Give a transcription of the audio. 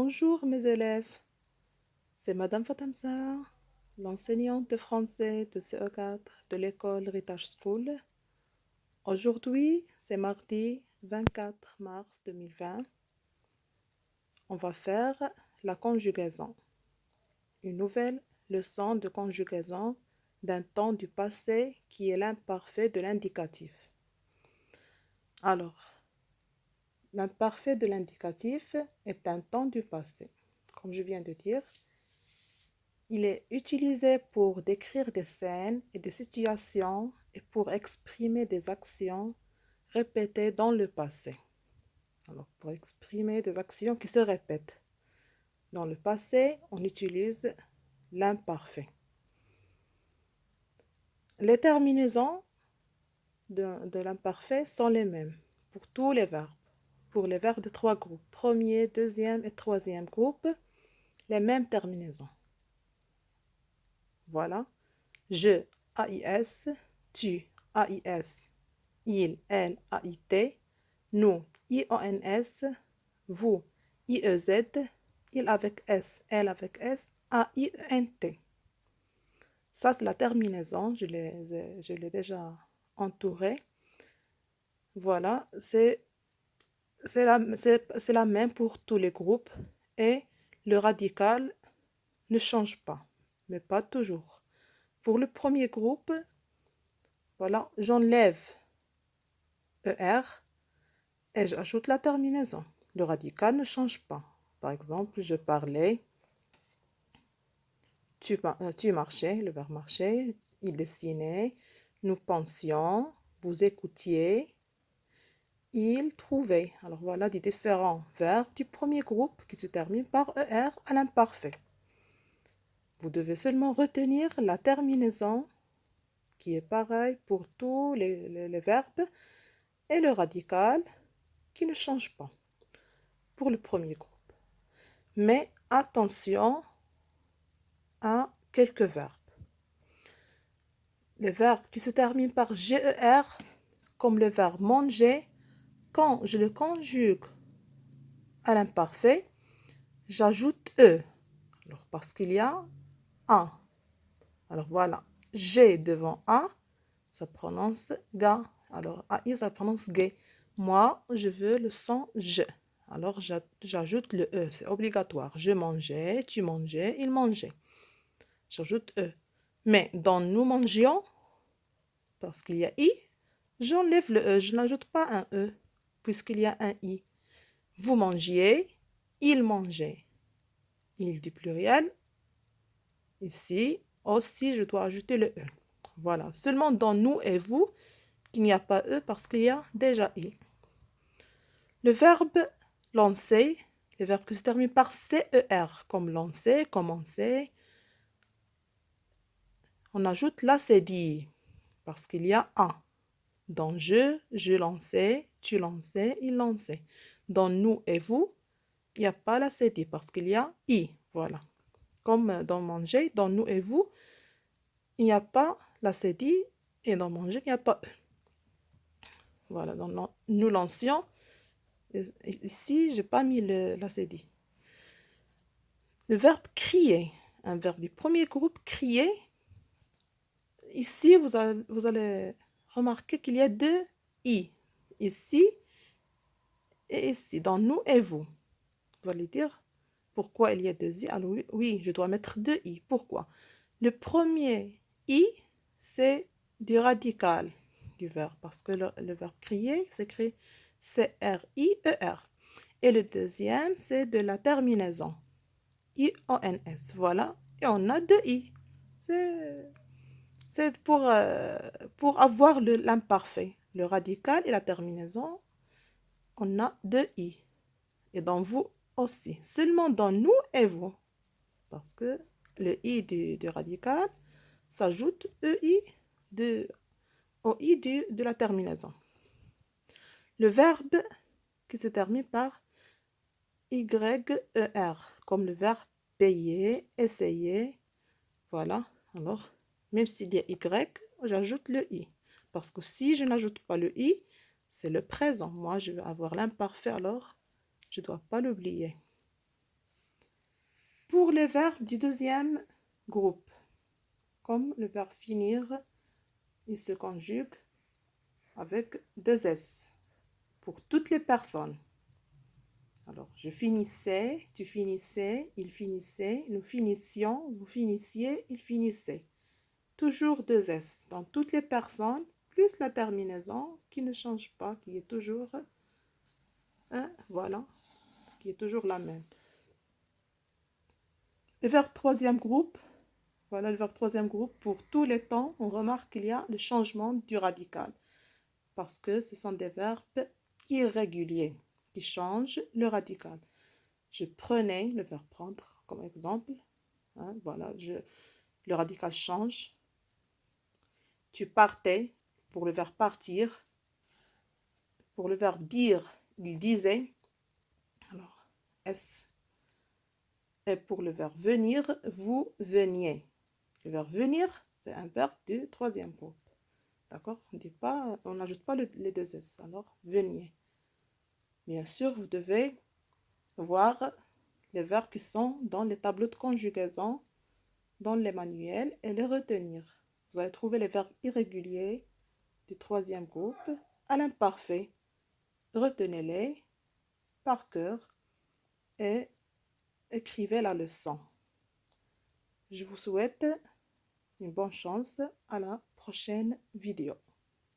Bonjour mes élèves, c'est Madame Fatamsa, l'enseignante de français de CE4 de l'école Heritage School. Aujourd'hui, c'est mardi 24 mars 2020. On va faire la conjugaison, une nouvelle leçon de conjugaison d'un temps du passé qui est l'imparfait de l'indicatif. Alors, l'imparfait de l'indicatif est un temps du passé. Comme je viens de dire, il est utilisé pour décrire des scènes et des situations et pour exprimer des actions répétées dans le passé. Alors, pour exprimer des actions qui se répètent. Dans le passé, on utilise l'imparfait. Les terminaisons de l'imparfait sont les mêmes pour tous les verbes. Pour les verbes de trois groupes, premier, deuxième et troisième groupe, les mêmes terminaisons. Voilà. Je, AIS, tu, AIS, il, elle, AIT, nous, IONS, vous, IEZ, il avec S, elle avec S, AIENT. Ça, c'est la terminaison, je l'ai déjà entourée. Voilà, c'est la même pour tous les groupes et le radical ne change pas, mais pas toujours. Pour le premier groupe, voilà, j'enlève ER et j'ajoute la terminaison. Le radical ne change pas. Par exemple, je parlais, tu marchais, le verbe marcher, il dessinait, nous pensions, vous écoutiez, il trouvait. Alors voilà des différents verbes du premier groupe qui se terminent par ER à l'imparfait. Vous devez seulement retenir la terminaison qui est pareil pour tous les verbes et le radical qui ne change pas pour le premier groupe. Mais attention à quelques verbes. Les verbes qui se terminent par GER, comme le verbe manger, quand je le conjugue à l'imparfait, j'ajoute E. Alors, parce qu'il y a A. Alors voilà, G devant A, ça prononce ga. Alors AI, ça prononce G. Moi, je veux le son je. Alors j'ajoute le E, c'est obligatoire. Je mangeais, tu mangeais, il mangeait. J'ajoute E. Mais dans nous mangions, parce qu'il y a I, j'enlève le E, je n'ajoute pas un E, puisqu'il y a un I. Vous mangiez, il mangeait. Il du pluriel. Ici, aussi, je dois ajouter le E. Voilà, seulement dans nous et vous, qu'il n'y a pas E parce qu'il y a déjà I. Le verbe lancer, le verbe qui se termine par CER, comme lancer, commencer, on ajoute l'acédie parce qu'il y a A. Dans je lançais, tu lançais, il lançait. Dans nous et vous, il n'y a pas l'acédie parce qu'il y a I. Voilà. Comme dans manger, dans nous et vous, il n'y a pas l'acédie et dans manger, il n'y a pas E. Voilà, dans nous lancions. Ici, je n'ai pas mis l'acédie. Le verbe crier, un verbe du premier groupe, crier. Ici, vous allez remarquer qu'il y a deux I. Ici et ici, dans nous et vous. Vous allez dire, pourquoi il y a deux I? Alors oui, je dois mettre deux I. Pourquoi? Le premier I, c'est du radical du verbe, parce que le verbe crier s'écrit C-R-I-E-R. Et le deuxième, c'est de la terminaison. I-O-N-S. Voilà. Et on a deux I. C'est pour avoir l'imparfait. Le radical et la terminaison, on a deux I. Et dans vous aussi. Seulement dans nous et vous. Parce que le I du radical s'ajoute au I de la terminaison. Le verbe qui se termine par YER, comme le verbe payer, essayer. Voilà. Alors, même s'il y a Y, j'ajoute le I. Parce que si je n'ajoute pas le I, c'est le présent. Moi, je vais avoir l'imparfait, alors je ne dois pas l'oublier. Pour les verbes du deuxième groupe, comme le verbe finir, il se conjugue avec deux S pour toutes les personnes. Alors, je finissais, tu finissais, il finissait, nous finissions, vous finissiez, il finissait. Toujours deux S dans toutes les personnes, plus la terminaison qui ne change pas, qui est toujours, voilà, qui est toujours la même. Le verbe troisième groupe, voilà le verbe troisième groupe. Pour tous les temps, on remarque qu'il y a le changement du radical parce que ce sont des verbes irréguliers qui changent le radical. Je prenais le verbe prendre comme exemple. Voilà, le radical change. Tu partais pour le verbe partir. Pour le verbe dire, il disait. Alors, S. Et pour le verbe venir, vous veniez. Le verbe venir, c'est un verbe du troisième groupe. D'accord? On n'ajoute pas les deux S. Alors, veniez. Bien sûr, vous devez voir les verbes qui sont dans les tableaux de conjugaison, dans les manuels et les retenir. Vous allez trouver les verbes irréguliers du troisième groupe à l'imparfait. Retenez-les par cœur et écrivez la leçon. Je vous souhaite une bonne chance à la prochaine vidéo.